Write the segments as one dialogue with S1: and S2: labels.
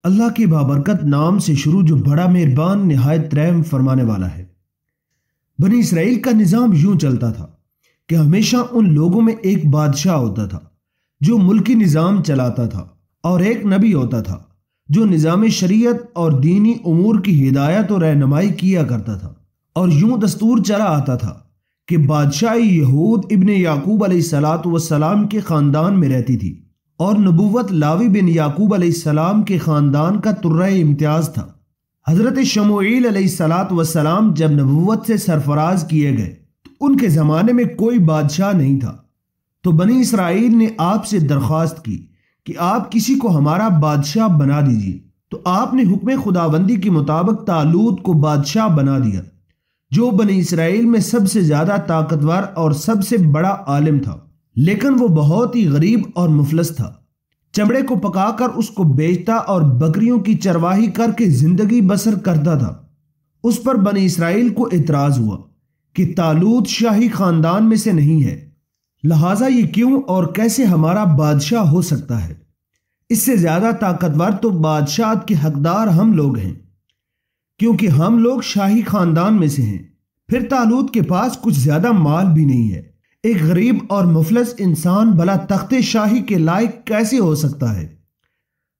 S1: اللہ کے بابرکت نام سے شروع جو بڑا مہربان نہایت رحم فرمانے والا ہے۔ بنی اسرائیل کا نظام یوں چلتا تھا کہ ہمیشہ ان لوگوں میں ایک بادشاہ ہوتا تھا جو ملکی نظام چلاتا تھا، اور ایک نبی ہوتا تھا جو نظام شریعت اور دینی امور کی ہدایت و رہنمائی کیا کرتا تھا۔ اور یوں دستور چلا آتا تھا کہ بادشاہی یہود ابن یعقوب علیہ السلام کے خاندان میں رہتی تھی، اور نبوت لاوی بن یعقوب علیہ السلام کے خاندان کا ترہ امتیاز تھا۔ حضرت شموئیل علیہ السلام جب نبوت سے سرفراز کیے گئے تو ان کے زمانے میں کوئی بادشاہ نہیں تھا، تو بنی اسرائیل نے آپ سے درخواست کی کہ آپ کسی کو ہمارا بادشاہ بنا دیجیے، تو آپ نے حکم خداوندی کے مطابق طالوت کو بادشاہ بنا دیا، جو بنی اسرائیل میں سب سے زیادہ طاقتور اور سب سے بڑا عالم تھا، لیکن وہ بہت ہی غریب اور مفلس تھا۔ چمڑے کو پکا کر اس کو بیچتا اور بکریوں کی چرواہی کر کے زندگی بسر کرتا تھا۔ اس پر بنی اسرائیل کو اعتراض ہوا کہ طالوت شاہی خاندان میں سے نہیں ہے، لہٰذا یہ کیوں اور کیسے ہمارا بادشاہ ہو سکتا ہے؟ اس سے زیادہ طاقتور تو بادشاہت کے حقدار ہم لوگ ہیں، کیونکہ ہم لوگ شاہی خاندان میں سے ہیں۔ پھر طالوت کے پاس کچھ زیادہ مال بھی نہیں ہے۔ ایک غریب اور مفلس انسان بھلا تخت شاہی کے لائق کیسے ہو سکتا ہے؟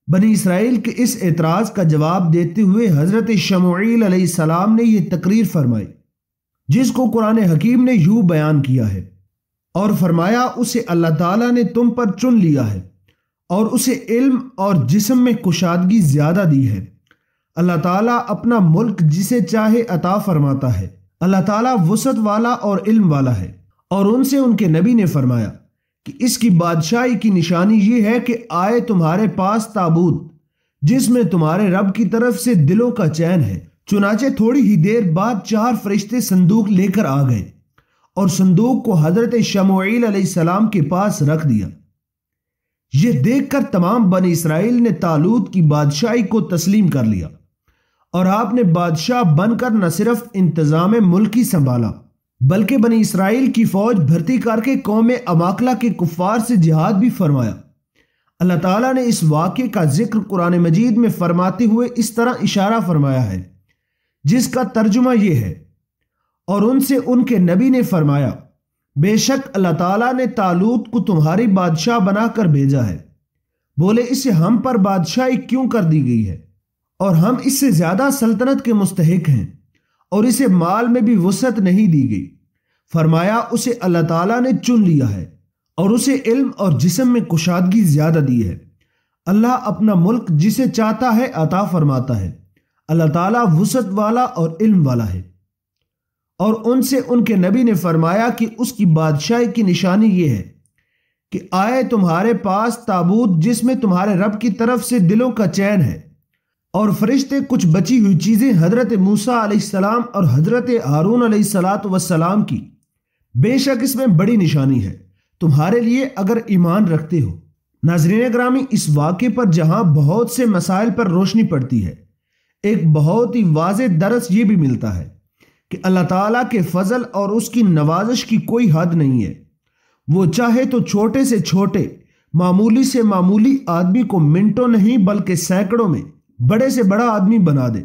S1: بنی اسرائیل کے اس اعتراض کا جواب دیتے ہوئے حضرت شموئیل علیہ السلام نے یہ تقریر فرمائی، جس کو قرآن حکیم نے یوں بیان کیا ہے، اور فرمایا اسے اللہ تعالیٰ نے تم پر چن لیا ہے اور اسے علم اور جسم میں کشادگی زیادہ دی ہے۔ اللہ تعالیٰ اپنا ملک جسے چاہے عطا فرماتا ہے۔ اللہ تعالیٰ وسعت والا اور علم والا ہے۔ اور ان سے ان کے نبی نے فرمایا کہ اس کی بادشاہی کی نشانی یہ ہے کہ آئے تمہارے پاس تابوت جس میں تمہارے رب کی طرف سے دلوں کا چین ہے۔ چنانچہ تھوڑی ہی دیر بعد 4 فرشتے صندوق لے کر آ گئے اور صندوق کو حضرت شموئیل علیہ السلام کے پاس رکھ دیا۔ یہ دیکھ کر تمام بنی اسرائیل نے طالوت کی بادشاہی کو تسلیم کر لیا، اور آپ نے بادشاہ بن کر نہ صرف انتظام ملکی سنبھالا بلکہ بنی اسرائیل کی فوج بھرتی کر کے قوم اماکلہ کے کفار سے جہاد بھی فرمایا۔ اللہ تعالیٰ نے اس واقعے کا ذکر قرآن مجید میں فرماتے ہوئے اس طرح اشارہ فرمایا ہے، جس کا ترجمہ یہ ہے، اور ان سے ان کے نبی نے فرمایا بے شک اللہ تعالیٰ نے طالوت کو تمہاری بادشاہ بنا کر بھیجا ہے۔ بولے اسے ہم پر بادشاہی کیوں کر دی گئی ہے، اور ہم اس سے زیادہ سلطنت کے مستحق ہیں، اور اسے مال میں بھی وسعت نہیں دی گئی۔ فرمایا اسے اللہ تعالیٰ نے چن لیا ہے اور اسے علم اور جسم میں کشادگی زیادہ دی ہے۔ اللہ اپنا ملک جسے چاہتا ہے عطا فرماتا ہے۔ اللہ تعالیٰ وسعت والا اور علم والا ہے۔ اور ان سے ان کے نبی نے فرمایا کہ اس کی بادشاہی کی نشانی یہ ہے کہ آئے تمہارے پاس تابوت جس میں تمہارے رب کی طرف سے دلوں کا چین ہے، اور فرشتے کچھ بچی ہوئی چیزیں حضرت موسیٰ علیہ السلام اور حضرت ہارون علیہ السلام کی، بے شک اس میں بڑی نشانی ہے تمہارے لیے اگر ایمان رکھتے ہو۔ ناظرین گرامی، اس واقعے پر جہاں بہت سے مسائل پر روشنی پڑتی ہے، ایک بہت ہی واضح درس یہ بھی ملتا ہے کہ اللہ تعالیٰ کے فضل اور اس کی نوازش کی کوئی حد نہیں ہے۔ وہ چاہے تو چھوٹے سے چھوٹے، معمولی سے معمولی آدمی کو منٹوں نہیں بلکہ سینکڑوں میں بڑے سے بڑا آدمی بنا دے۔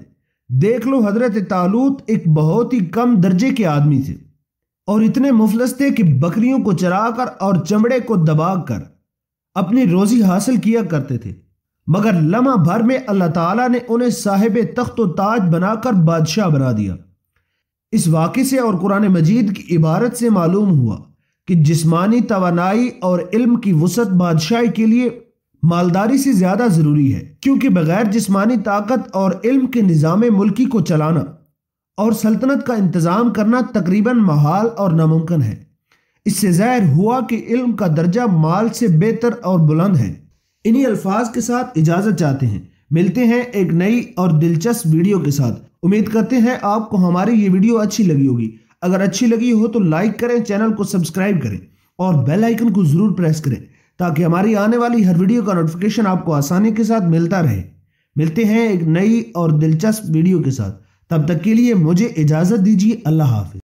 S1: دیکھ لو حضرت طالوت ایک بہت ہی کم درجے کے آدمی تھے، اور اتنے مفلس تھے کہ بکریوں کو چرا کر اور چمڑے کو دبا کر اپنی روزی حاصل کیا کرتے تھے، مگر لمحہ بھر میں اللہ تعالیٰ نے انہیں صاحب تخت و تاج بنا کر بادشاہ بنا دیا۔ اس واقعے سے اور قرآن مجید کی عبارت سے معلوم ہوا کہ جسمانی توانائی اور علم کی وسعت بادشاہی کے لیے مالداری سے زیادہ ضروری ہے، کیونکہ بغیر جسمانی طاقت اور علم کے نظام ملکی کو چلانا اور سلطنت کا انتظام کرنا تقریباً محال اور ناممکن ہے۔ اس سے ظاہر ہوا کہ علم کا درجہ مال سے بہتر اور بلند ہے۔ انہی الفاظ کے ساتھ اجازت چاہتے ہیں، ملتے ہیں ایک نئی اور دلچسپ ویڈیو کے ساتھ۔ امید کرتے ہیں آپ کو ہماری یہ ویڈیو اچھی لگی ہوگی۔ اگر اچھی لگی ہو تو لائک کریں، چینل کو سبسکرائب کریں اور بیل آئیکن کو ضرور پریس کریں تاکہ ہماری آنے والی ہر ویڈیو کا نوٹیفیکیشن آپ کو آسانی کے ساتھ ملتا رہے۔ ملتے ہیں ایک نئی اور دلچسپ ویڈیو کے ساتھ، تب تک کے لیے مجھے اجازت دیجیے۔ اللہ حافظ۔